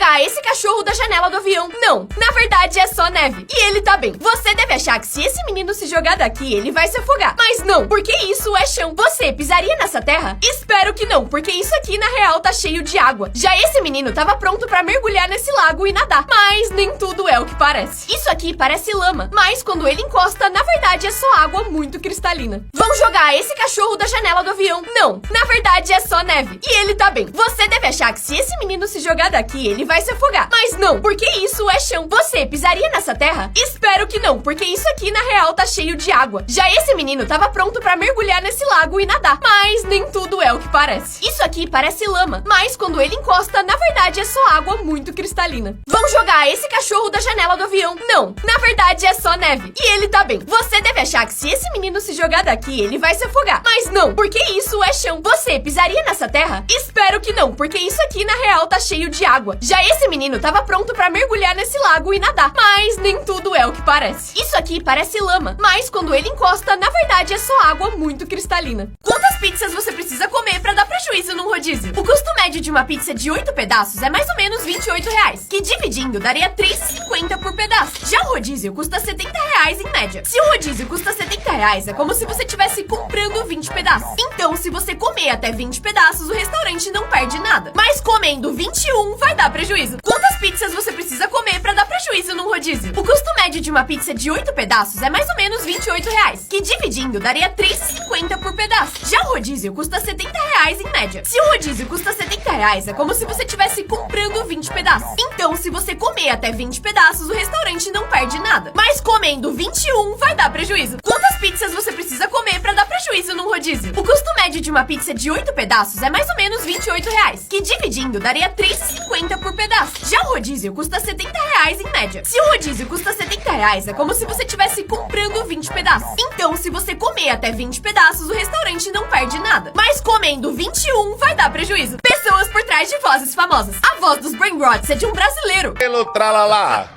jogar esse cachorro da janela do avião. Não, na verdade é só neve. E ele tá bem. Você deve achar que se esse menino se jogar daqui, ele vai se afogar. Mas não, porque isso é chão. Você pisaria nessa terra? Espero que não, porque isso aqui na real tá cheio de água. Já esse menino tava pronto pra mergulhar nesse lago e nadar. Mas nem tudo é o que parece. Isso aqui parece lama, mas quando ele encosta, na verdade é só água muito cristalina. Vão jogar esse cachorro da janela do avião? Não, na verdade é só neve. E ele tá bem. Você deve achar que se esse menino se jogar daqui, ele vai se afogar. Mas não, porque isso é chão. Você pisaria nessa terra? Espero que não, porque isso aqui na real tá cheio de água. Já esse menino tava pronto pra mergulhar nesse lago e nadar. Mas nem tudo é o que parece. Isso aqui parece lama, mas quando ele encosta, na verdade é só água muito cristalina. Vão jogar esse cachorro da janela do avião? Não, na verdade é só neve. E ele tá bem. Você deve achar que se esse menino se jogar daqui, ele vai se afogar. Mas não, porque isso é chão. Você pisaria nessa terra? Espero que não, porque isso aqui na real tá cheio de água. Já esse menino tava pronto pra mergulhar nesse lago e nadar. Mas nem tudo é o que parece. Isso aqui parece lama, mas quando ele encosta, na verdade é só água muito cristalina. Quantas pizzas você precisa comer pra dar prejuízo num rodízio? O custo médio de uma pizza de 8 pedaços é mais ou menos R$28, que dividindo daria R$3,50 por pedaço. Já o rodízio custa R$70 em média. Se o rodízio custa R$70, é como se você estivesse comprando 20 pedaços. Então, se você comer até 20 pedaços, o restaurante não perde nada. Mas comendo 21 vai dar prejuízo. Quantas pizzas você precisa comer pra dar prejuízo num rodízio? O custo médio de uma pizza de 8 pedaços é mais ou menos R$28, que dividindo daria R$3,50 por pedaço. Já o rodízio custa R$70 em média. Se o rodízio custa R$70, é como se você estivesse comprando 20 pedaços. Então, se você comer até 20 pedaços, o restaurante não perde nada. Mas comendo 21 vai dar prejuízo. Quantas pizzas você precisa comer pra dar prejuízo num rodízio? O custo médio de uma pizza de 8 pedaços é mais ou menos R$28, que dividindo daria R$3,50 por pedaço. Já o rodízio custa R$70 em média. Se o rodízio custa R$70, é como se você estivesse comprando 20 pedaços. Então, se você comer até 20 pedaços, o restaurante não perde nada. Mas comendo 21 vai dar prejuízo. Pessoas por trás de vozes famosas. A voz dos Brainrots é de um brasileiro. Pelo tralalá.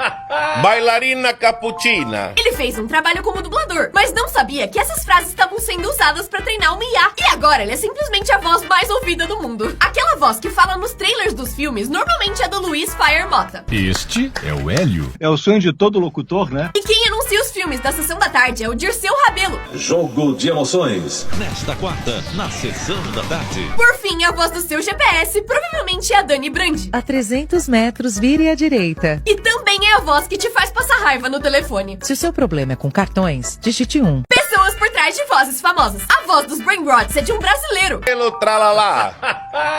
Bailarina Capuchina. Ele fez um trabalho como dublador, mas não sabia que essas frases estavam sendo usadas pra treinar uma IA. E agora ele é simplesmente a voz mais ouvida do mundo. Aquela voz que fala nos trailers dos filmes normalmente é do Luiz Fire Mota. Este é o Hélio. É o sonho de todo locutor, né? E quem anuncia os filmes da Sessão da Tarde é o Dirceu Rabelo. Jogo de emoções. Nesta quarta, na Sessão da Tarde. Por fim, a voz do seu GPS provavelmente é a Dani Brandi. A 300 metros, vire à direita. E também é a voz que te faz passar raiva no telefone. Se o seu problema é com cartões, digite 1. Pessoas por trás de vozes famosas. A voz dos Brainrots é de um brasileiro. Pelo tralalá.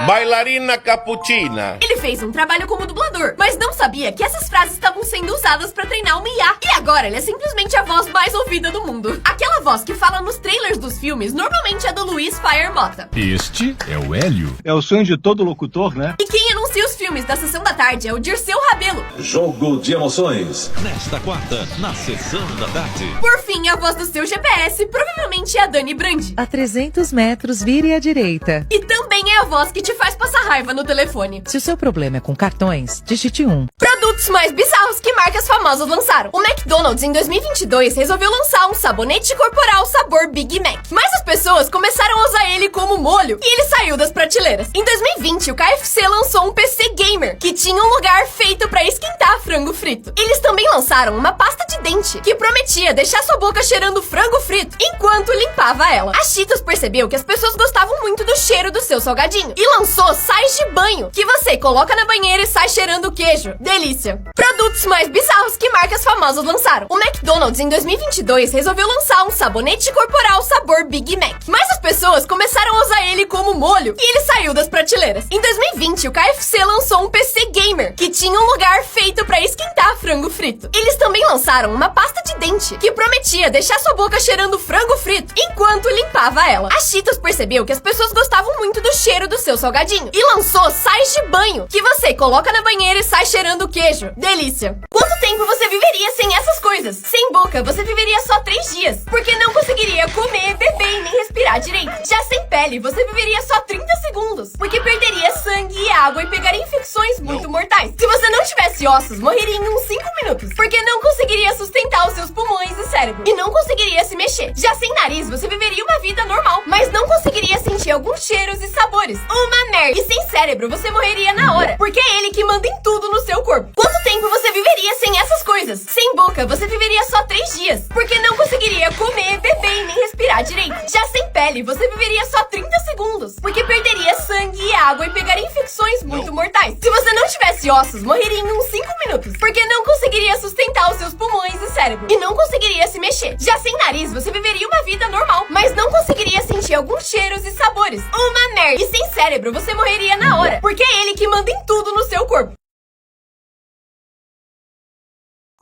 Bailarina Capuchina. Ele fez um trabalho como dublador, mas não sabia que essas frases estavam sendo usadas pra treinar uma IA. E agora ele é simplesmente a voz mais ouvida do mundo. Aquela voz que fala nos trailers dos filmes normalmente é do Luiz Fire Mota. Este é o Hélio. É o sonho de todo locutor, né? E quem anuncia os filmes da Sessão da Tarde é o Dirceu Rabelo. Jogo de emoções. Nesta quarta, na Sessão da Tarde. Por fim, a voz do seu GPS provavelmente é a Dani Brandi. A 300 metros, vire à direita. E também é a voz que te faz passar raiva no telefone. Se o seu problema é com cartões, digite 1. Produtos mais bizarros que marcas famosas lançaram. O McDonald's, em 2022, resolveu lançar um sabonete corporal sabor Big Mac. Mas as pessoas começaram a usar ele como molho e ele saiu das prateleiras. Em 2020, o KFC lançou um PC Gamer, que tinha um lugar feito pra esquentar frango frito. Eles também lançaram uma pasta de dente, que prometia deixar sua boca cheirando frango frito enquanto limpava ela. A Cheetos percebeu que as pessoas gostavam muito do cheiro do seu salgadinho e lançou sais de banho, que você coloca na banheira e sai cheirando queijo. Delícia! Produtos mais bizarros que marcas famosas lançaram. O McDonald's, em 2022, resolveu lançar um sabonete corporal sabor Big Mac. Mas as pessoas começaram a usar ele como molho e ele saiu das prateleiras. Em 2020, o KFC lançou um PC Gamer, que tinha um lugar feito pra esquentar frango frito. Eles também lançaram uma pasta de dente, que prometia deixar sua boca cheirando frango frito enquanto limpava ela. A Cheetos percebeu que as pessoas gostavam muito do cheiro do seu salgadinho e lançou sais de banho, que você coloca na banheira e sai cheirando queijo. Delícia! Quanto tempo você viveria sem essas coisas? Sem boca, você viveria só 3 dias, porque não conseguiria comer, beber e nem respirar direito. Já sem pele, você viveria só 30 segundos, porque perderia sangue e água e pegaria infecções muito mortais. mortais. Se você não tivesse ossos, morreria em uns 5 minutos, porque não conseguiria sustentar os seus pulmões e cérebro, e não conseguiria se mexer. Já sem nariz, você viveria uma vida normal, mas não conseguiria sentir alguns cheiros e sabores. Uma merda! E sem cérebro, você morreria na hora, porque é ele que manda em tudo no seu corpo. Quanto tempo você viveria sem essas coisas? Sem boca, você viveria só 3 dias, porque não conseguiria comer, beber e nem respirar direito. Já sem pele, você viveria só 30 segundos, porque perderia sangue e água e pegaria infecções muito mortais. Se você não tivesse ossos, morreria em uns 5 minutos, porque não conseguiria sustentar os seus pulmões e cérebro, e não conseguiria se mexer. Já sem nariz, você viveria uma vida normal, mas não conseguiria sentir alguns cheiros e sabores. Uma merda! E sem cérebro, você morreria na hora, porque é ele que manda em tudo no seu corpo.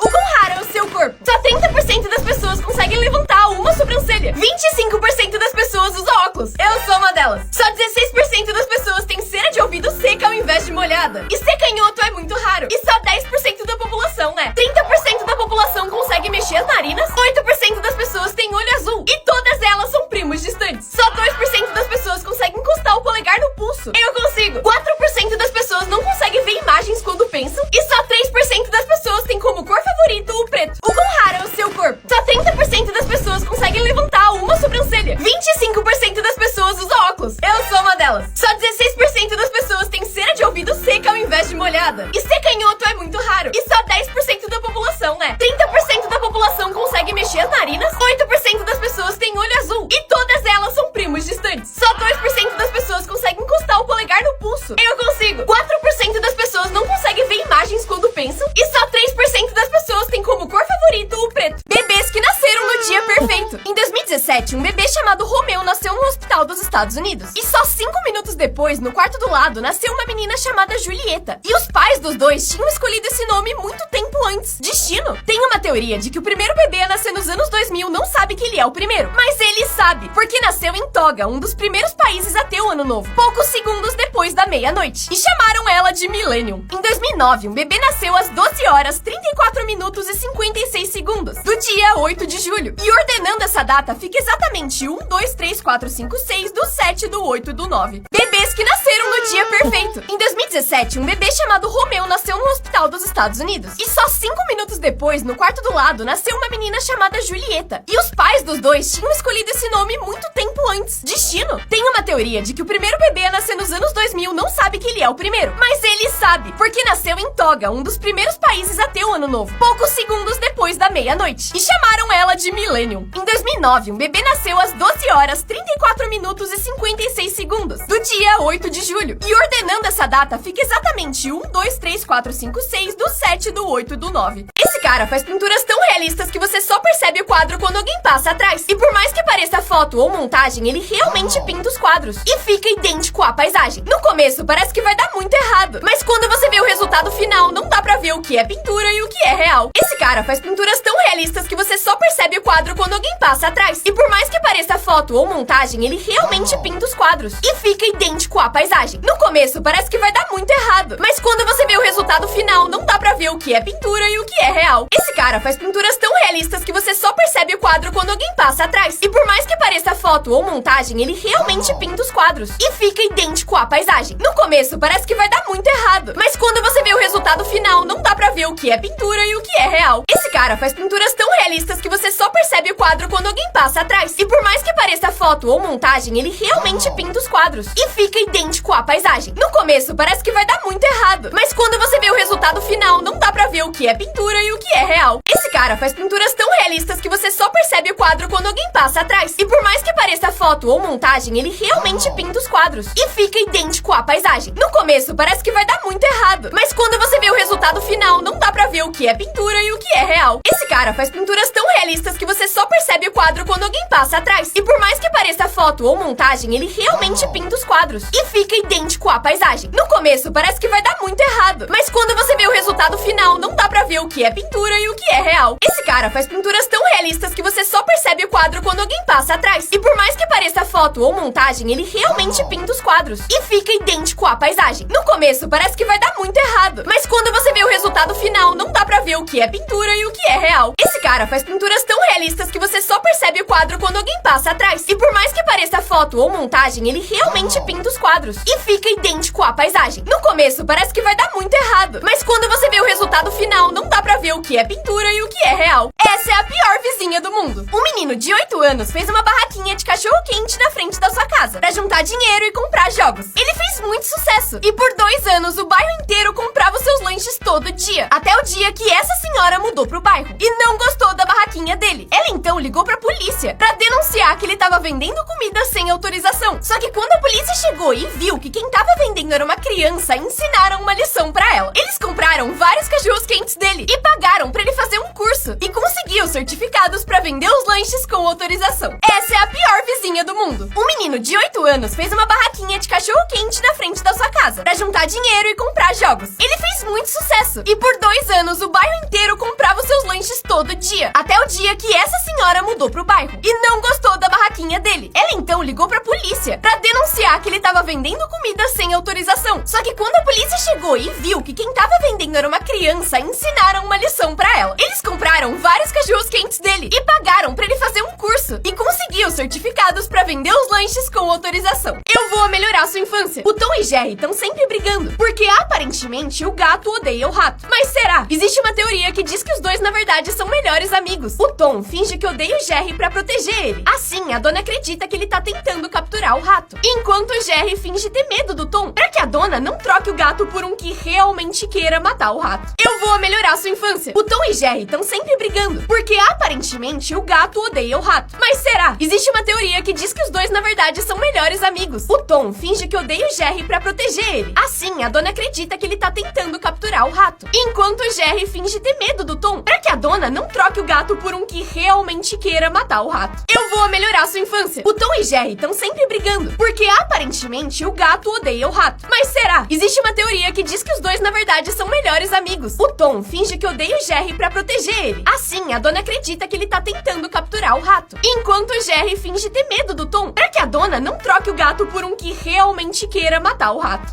O quão raro é o seu corpo? Só 30% das pessoas conseguem levantar uma sobrancelha. 25% das pessoas usam óculos. Eu sou uma delas. Só 16% das pessoas têm cera de ouvido seca ao invés de molhada. E ser canhoto é muito raro. E só 10% da população, né? 30% da população consegue mexer as narinas. 8% das pessoas têm olho azul. E todas elas são primos distantes. Só 2% das pessoas conseguem encostar o polegar no pulso. Eu consigo. 4% das pessoas não conseguem ver imagens quando pensam. E só 3% das pessoas têm como cor favorito o preto. O quão raro é o seu corpo? Só 30% das pessoas conseguem levantar uma sobrancelha. 25% das pessoas usam óculos. Eu sou uma delas. Só 16% das pessoas têm cera de ouvido seca ao invés de molhada. E ser canhoto é muito raro. E só 10% da população, né? 30% da população consegue mexer as narinas. 8% das pessoas têm olho azul. E todas elas são primos distantes. Só 2% das pessoas conseguem encostar o polegar no pulso. Eu consigo. 4% das pessoas não conseguem ver imagens quando pensam. E só 3% das pessoas têm como cor favorito o preto. Bebês que nasceram no dia perfeito. Em 2017, um bebê chamado Romeu nasceu no hospital dos Estados Unidos. E só 5 minutos depois, no quarto do lado, nasceu uma menina chamada Julieta. E os pais dos dois tinham escolhido esse nome muito tempo antes. Destino. Tem uma teoria de que o primeiro bebê a nascer nos anos 2000 não sabe que ele é o primeiro. Mas ele sabe, porque nasceu em Toga, um dos primeiros países a ter o ano novo, poucos segundos depois da meia-noite. E chamaram ela de Millennium. Em 2009, um bebê nasceu às 12 horas, 34 minutos e 56 segundos, do dia 8 de julho. E ordenando essa data, fica exatamente 1, 2, 3, 4, 5, 6 do 7, do 8 e do 9. Bebês que nasceram no dia perfeito. Em 2017, um bebê chamado Romeu nasceu no hospital dos Estados Unidos. E só 5 minutos depois, no quarto do lado, nasceu uma menina chamada Julieta. E os pais dos dois tinham escolhido esse nome muito tempo antes. Destino. Tem uma teoria de que o primeiro bebê a nascer nos anos 2000 não sabe que ele é o primeiro. Mas ele sabe, porque nasceu em Toga, um dos primeiros países a ter o ano novo, poucos segundos depois da meia-noite. E chamaram ela de Millennium. Em 2009, um bebê nasceu às 12 horas, 34 minutos e 56 segundos, do dia 8 de julho. E ordenando essa data, fica exatamente 1, 2, 3, 4, 5, 6 do 7, do 8 e do 9. Esse cara faz pinturas tão realistas que você só percebe o quadro quando alguém passa atrás. E por mais que pareça foto ou montagem, ele realmente pinta os quadros e fica idêntico à paisagem. No começo parece que vai dar muito errado, mas quando você vê o resultado final, não dá pra ver o que é pintura e o que é real. Esse cara faz pinturas tão realistas que você só percebe o quadro quando alguém passa atrás. E por mais que pareça foto ou montagem, ele realmente pinta os quadros e fica idêntico à paisagem. No começo parece que vai dar muito errado, mas quando você vê o resultado final, não dá pra ver o que é pintura e o que é real. Esse cara faz pinturas tão realistas que você só percebe o quadro quando alguém passa atrás. E por mais que pareça foto ou montagem, ele realmente pinta os quadros e fica idêntico à paisagem. No começo parece que vai dar muito errado, mas quando você vê o resultado final, não dá pra ver o que é pintura e o que é real. Esse cara faz pinturas tão realistas que você só percebe o quadro quando alguém passa atrás. E por mais que pareça foto ou montagem, ele realmente pinta os quadros e fica idêntico à paisagem. No começo parece que vai dar muito errado, mas quando você vê o resultado final, não dá pra ver o que é pintura e o que é real. Esse cara faz pinturas tão realistas que você só percebe o quadro quando alguém passa atrás. E por mais que pareça foto ou montagem, ele realmente pinta os quadros e fica idêntico à paisagem. No começo parece que vai dar muito errado, mas quando você vê o resultado final, não dá pra ver o que é pintura e o que é real. Esse cara faz pinturas tão realistas que você só percebe o quadro quando alguém passa atrás. E por mais que pareça foto ou montagem, ele realmente pinta os quadros e fica idêntico à paisagem. No começo parece que vai dar muito errado, mas quando você vê o resultado final, não dá pra ver o que é pintura e o que é real. Esse cara faz pinturas tão realistas que você só percebe o quadro quando alguém passa atrás. E por mais que pareça foto ou montagem, ele realmente pinta os quadros e fica idêntico à paisagem. No começo parece que vai dar muito errado, mas quando você vê o resultado resultado final, não dá pra ver o que é pintura e o que é real. Esse cara faz pinturas tão realistas que você só percebe o quadro quando alguém passa atrás. E por mais que pareça foto ou montagem, ele realmente pinta os quadros e fica idêntico à paisagem. No começo parece que vai dar muito errado, mas quando você vê o resultado final, não dá pra ver o que é pintura e o que é real. Essa é a pior vizinha do mundo. Um menino de 8 anos fez uma barraquinha de cachorro-quente na frente da sua casa pra juntar dinheiro e comprar jogos. Ele fez muito sucesso e por 2 anos o bairro inteiro comprava os seus lanches todo dia. Até o dia que essa senhora mudou pro bairro e não gostou da barraquinha dele. Ela então ligou pra polícia pra denunciar que ele tava vendendo comida sem autorização. Só que quando a polícia chegou e viu que quem tava vendendo era uma criança, ensinaram uma lição pra ela. Eles compraram vários cachorros-quentes dele e pagaram pra ele fazer um curso e conseguiu certificados pra vender os lanches com autorização. Essa é a pior vizinha do mundo. Um menino de 8 anos fez uma barraquinha de cachorro-quente na frente da sua casa pra juntar dinheiro e comprar jogos. Ele fez muito sucesso e por 2 anos o bairro inteiro comprava os seus lanches todo dia. Até o dia que essa senhora mudou pro bairro e não gostou da barraquinha dele. Ela então ligou pra polícia pra denunciar que ele tava vendendo comida sem autorização. Só que quando a polícia chegou e viu que quem tava vendendo era uma criança, ensinaram uma lição pra ela. Eles compraram vários cachorros-quentes dele e pagaram pra ele fazer um curso e conseguiu certificados pra vender os lanches com autorização. Eu vou melhorar sua infância. O Tom e Jerry estão sempre brigando, porque aparentemente o gato odeia o rato. Mas será? Existe uma teoria que diz que os dois na verdade são melhores amigos. O Tom finge que odeia o Jerry pra proteger ele. Assim, a dona acredita que ele tá tentando capturar o rato, enquanto o Jerry finge ter medo do Tom, pra que a dona não troque o gato por um que realmente queira matar o rato. Eu vou melhorar sua infância. O Tom e Jerry estão sempre brigando, porque aparentemente o gato odeia o rato. Mas será? Existe uma teoria que diz que os dois na verdade são melhores amigos. O Tom finge que odeia o Jerry pra proteger ele. Assim, a dona acredita que ele tá tentando capturar o rato, enquanto o Jerry finge ter medo do Tom, pra que a dona não troque o gato por um que realmente queira matar o rato. Eu vou melhorar sua infância. O Tom e Jerry estão sempre brigando, porque aparentemente o gato odeia o rato. Mas será? Existe uma teoria que diz que os dois na verdade são melhores amigos. O Tom finge que odeia o Jerry pra proteger ele. Assim, a dona acredita que ele tá tentando capturar o rato, enquanto o Jerry finge ter medo do Tom, pra que a dona não troque o gato por um que realmente queira matar o rato.